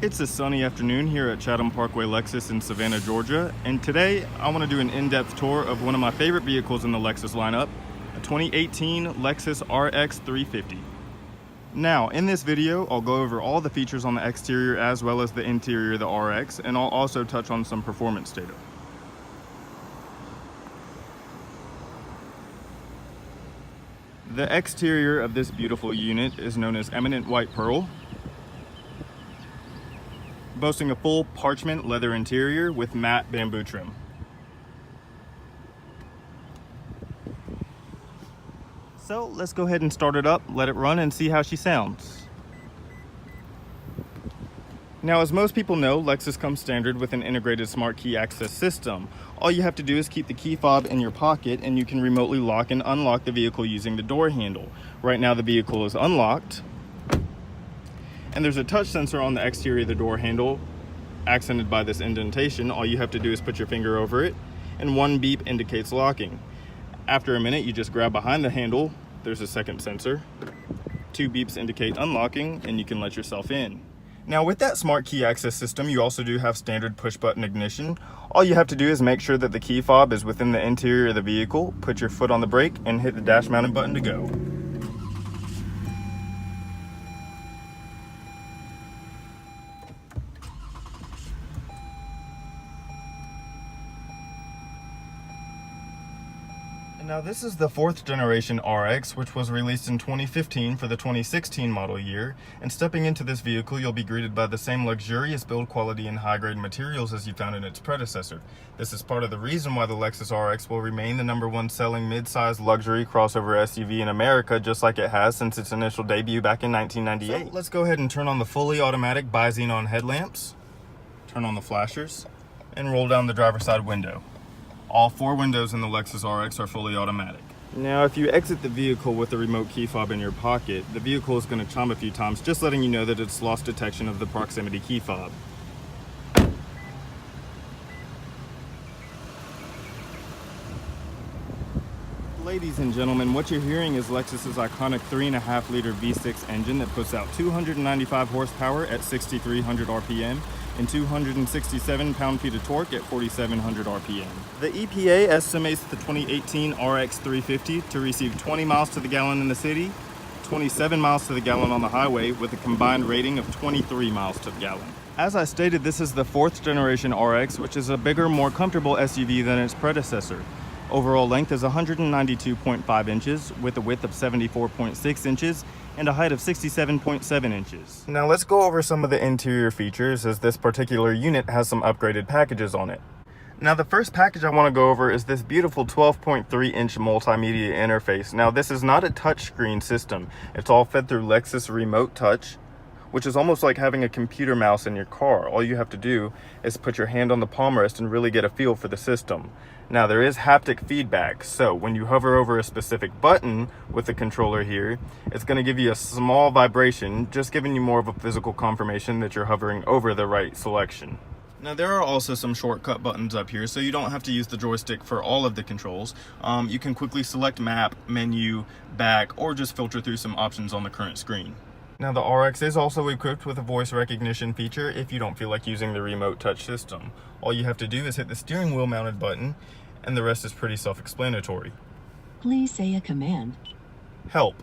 It's a sunny afternoon here at Chatham Parkway Lexus in Savannah, Georgia, and today I want to do an in-depth tour of one of my favorite vehicles in the Lexus lineup, a 2018 Lexus RX 350. Now, in this video, I'll go over all the features on the exterior as well as the interior of the RX, and I'll also touch on some performance data. The exterior of this beautiful unit is known as Eminent White Pearl, boasting a full parchment leather interior with matte bamboo trim. So let's go ahead and start it up, let it run, and see how she sounds. Now, as most people know, Lexus comes standard with an integrated smart key access system. All you have to do is keep the key fob in your pocket and you can remotely lock and unlock the vehicle using the door handle. Right now the vehicle is unlocked, and there's a touch sensor on the exterior of the door handle accented by this indentation. All you have to do is put your finger over it and one beep indicates locking. After a minute, you just grab behind the handle, there's a second sensor. 2 beeps indicate unlocking and you can let yourself in. Now, with that smart key access system, you also do have standard push button ignition. All you have to do is make sure that the key fob is within the interior of the vehicle, put your foot on the brake and hit the dash mounted button to go. Now, this is the 4th generation RX, which was released in 2015 for the 2016 model year, and stepping into this vehicle you'll be greeted by the same luxurious build quality and high grade materials as you found in its predecessor. This is part of the reason why the Lexus RX will remain the #1 selling mid-size luxury crossover SUV in America, just like it has since its initial debut back in 1998. So let's go ahead and turn on the fully automatic bi-xenon headlamps, turn on the flashers, and roll down the driver's side window. All 4 windows in the Lexus RX are fully automatic. Now, if you exit the vehicle with the remote key fob in your pocket, the vehicle is going to chime a few times, just letting you know that it's lost detection of the proximity key fob. Ladies and gentlemen, what you're hearing is Lexus's iconic 3.5 liter V6 engine that puts out 295 horsepower at 6,300 RPM and 267 pound-feet of torque at 4,700 RPM. The EPA estimates the 2018 RX 350 to receive 20 miles to the gallon in the city, 27 miles to the gallon on the highway, with a combined rating of 23 miles to the gallon. As I stated, this is the 4th generation RX, which is a bigger, more comfortable SUV than its predecessor. Overall length is 192.5 inches with a width of 74.6 inches and a height of 67.7 inches. Now let's go over some of the interior features, as this particular unit has some upgraded packages on it. Now, the first package I want to go over is this beautiful 12.3-inch multimedia interface. Now, this is not a touchscreen system. It's all fed through Lexus Remote Touch, which is almost like having a computer mouse in your car. All you have to do is put your hand on the palm rest and really get a feel for the system. Now, there is haptic feedback, so when you hover over a specific button with the controller here, it's going to give you a small vibration, just giving you more of a physical confirmation that you're hovering over the right selection. Now, there are also some shortcut buttons up here, so you don't have to use the joystick for all of the controls. You can quickly select map, menu, back, or just filter through some options on the current screen. Now, the RX is also equipped with a voice recognition feature if you don't feel like using the remote touch system. All you have to do is hit the steering wheel mounted button, and the rest is pretty self-explanatory. Please say a command. Help.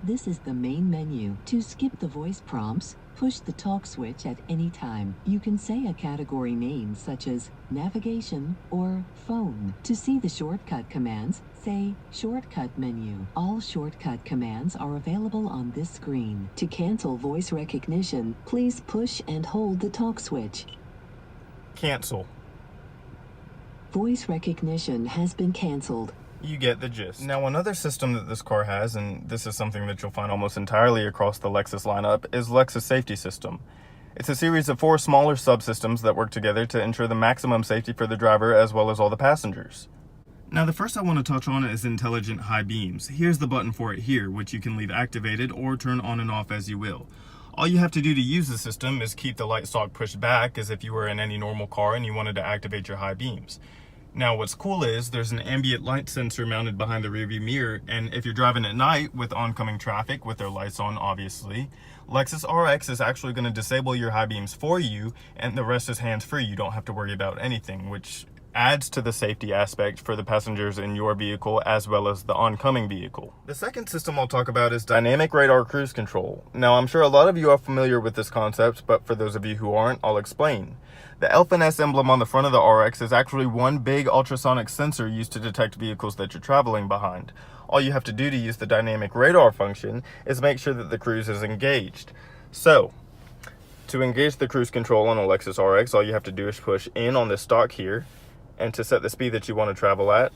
This is the main menu. To skip the voice prompts, push the talk switch at any time. You can say a category name such as navigation or phone. To see the shortcut commands, say shortcut menu. All shortcut commands are available on this screen. To cancel voice recognition, please push and hold the talk switch. Cancel. Voice recognition has been canceled. You get the gist. Now, another system that this car has, and this is something that you'll find almost entirely across the Lexus lineup, is Lexus Safety System. It's a series of 4 smaller subsystems that work together to ensure the maximum safety for the driver as well as all the passengers. Now, the first I want to touch on is intelligent high beams. Here's the button for it here, which you can leave activated or turn on and off as you will. All you have to do to use the system is keep the light stalk pushed back as if you were in any normal car and you wanted to activate your high beams. Now what's cool is there's an ambient light sensor mounted behind the rearview mirror, and if you're driving at night with oncoming traffic with their lights on, obviously, Lexus RX is actually going to disable your high beams for you, and the rest is hands-free. You don't have to worry about anything, which adds to the safety aspect for the passengers in your vehicle as well as the oncoming vehicle. The second system I'll talk about is dynamic radar cruise control. Now I'm sure a lot of you are familiar with this concept, but for those of you who aren't, I'll explain. The Elf&S emblem on the front of the RX is actually one big ultrasonic sensor used to detect vehicles that you're traveling behind. All you have to do to use the dynamic radar function is make sure that the cruise is engaged. So, to engage the cruise control on a Lexus RX, all you have to do is push in on this stalk here, and to set the speed that you want to travel at,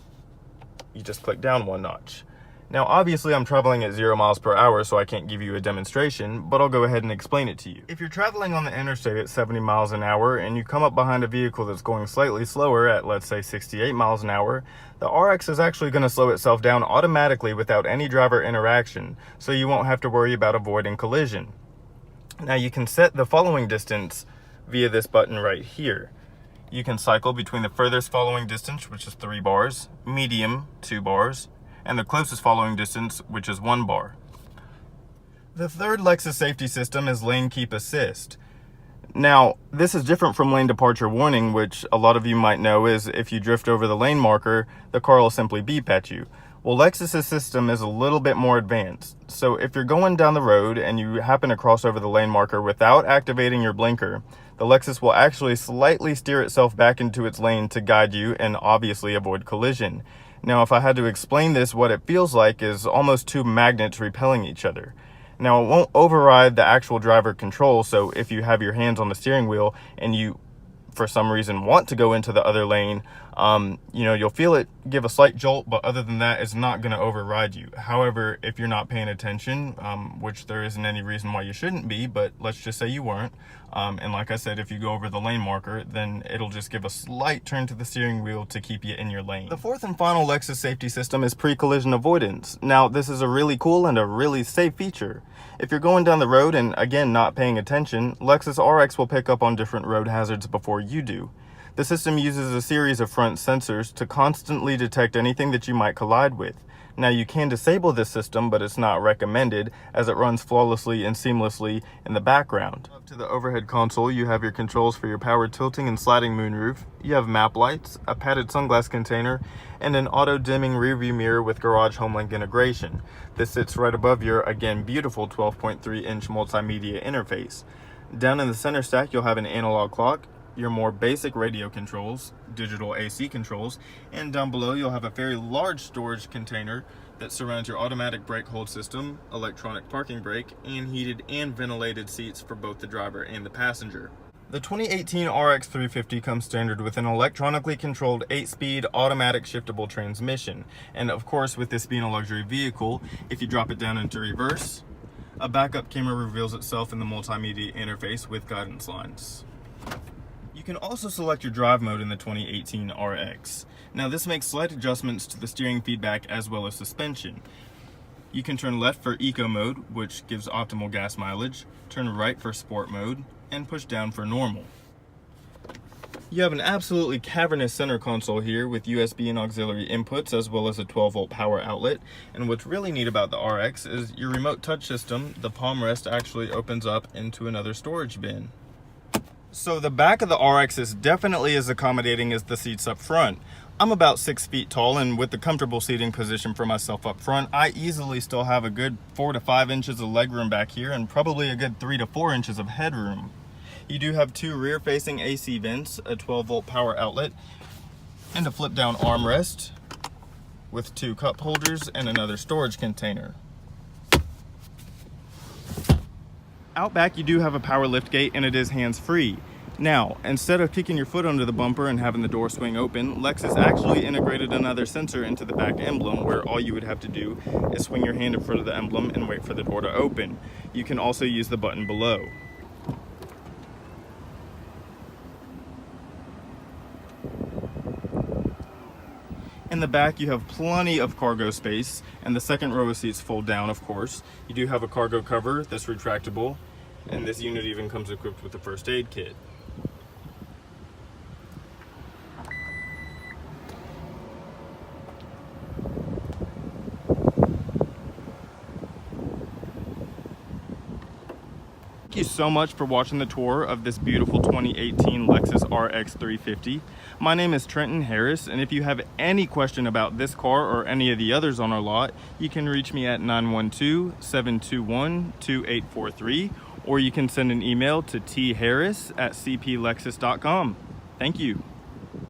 you just click down one notch. Now obviously I'm traveling at 0 miles per hour, so I can't give you a demonstration, but I'll go ahead and explain it to you. If you're traveling on the interstate at 70 miles an hour and you come up behind a vehicle that's going slightly slower at, let's say, 68 miles an hour, the RX is actually going to slow itself down automatically without any driver interaction, so you won't have to worry about avoiding collision. Now you can set the following distance via this button right here. You can cycle between the furthest following distance, which is 3 bars, medium, 2 bars, and the closest following distance, which is 1 bar. The third Lexus safety system is lane keep assist. Now, this is different from lane departure warning, which a lot of you might know is if you drift over the lane marker, the car will simply beep at you. Well, Lexus's system is a little bit more advanced. So if you're going down the road and you happen to cross over the lane marker without activating your blinker, the Lexus will actually slightly steer itself back into its lane to guide you and obviously avoid collision. Now, if I had to explain this, what it feels like is almost two magnets repelling each other. Now, it won't override the actual driver control, so if you have your hands on the steering wheel and you, for some reason, want to go into the other lane, you'll feel it give a slight jolt, but other than that, it's not going to override you. However, if you're not paying attention, which there isn't any reason why you shouldn't be, but let's just say you weren't, and like I said, if you go over the lane marker, then it'll just give a slight turn to the steering wheel to keep you in your lane. The fourth and final Lexus safety system is pre-collision avoidance. Now, this is a really cool and a really safe feature. If you're going down the road and, again, not paying attention, Lexus RX will pick up on different road hazards before you do. The system uses a series of front sensors to constantly detect anything that you might collide with. Now, you can disable this system, but it's not recommended as it runs flawlessly and seamlessly in the background. Up to the overhead console, you have your controls for your power tilting and sliding moonroof. You have map lights, a padded sunglass container, and an auto-dimming rearview mirror with garage HomeLink integration. This sits right above your, again, beautiful 12.3-inch multimedia interface. Down in the center stack, you'll have an analog clock, your more basic radio controls, digital AC controls, and down below you'll have a very large storage container that surrounds your automatic brake hold system, electronic parking brake, and heated and ventilated seats for both the driver and the passenger. The 2018 RX 350 comes standard with an electronically controlled 8-speed automatic shiftable transmission. And of course, with this being a luxury vehicle, if you drop it down into reverse, a backup camera reveals itself in the multimedia interface with guidance lines. You can also select your drive mode in the 2018 RX. Now this makes slight adjustments to the steering feedback as well as suspension. You can turn left for eco mode, which gives optimal gas mileage, turn right for sport mode, and push down for normal. You have an absolutely cavernous center console here with USB and auxiliary inputs as well as a 12-volt power outlet. And what's really neat about the RX is your remote touch system, the palm rest actually opens up into another storage bin. So the back of the RX is definitely as accommodating as the seats up front. I'm about 6 feet tall, and with the comfortable seating position for myself up front, I easily still have a good 4 to 5 inches of legroom back here and probably a good 3 to 4 inches of headroom. You do have 2 rear-facing AC vents, a 12-volt power outlet, and a flip-down armrest with 2 cup holders and another storage container. Out back, you do have a power lift gate, and it is hands-free. Now, instead of kicking your foot under the bumper and having the door swing open, Lexus actually integrated another sensor into the back emblem where all you would have to do is swing your hand in front of the emblem and wait for the door to open. You can also use the button below. In the back, you have plenty of cargo space, and the second row of seats fold down, of course. You do have a cargo cover that's retractable, and this unit even comes equipped with a first aid kit. you so much for watching the tour of this beautiful 2018 Lexus RX 350. My name is Trenton Harris, and if you have any question about this car or any of the others on our lot, you can reach me at 912-721-2843, or you can send an email to tharris@cplexus.com. Thank you.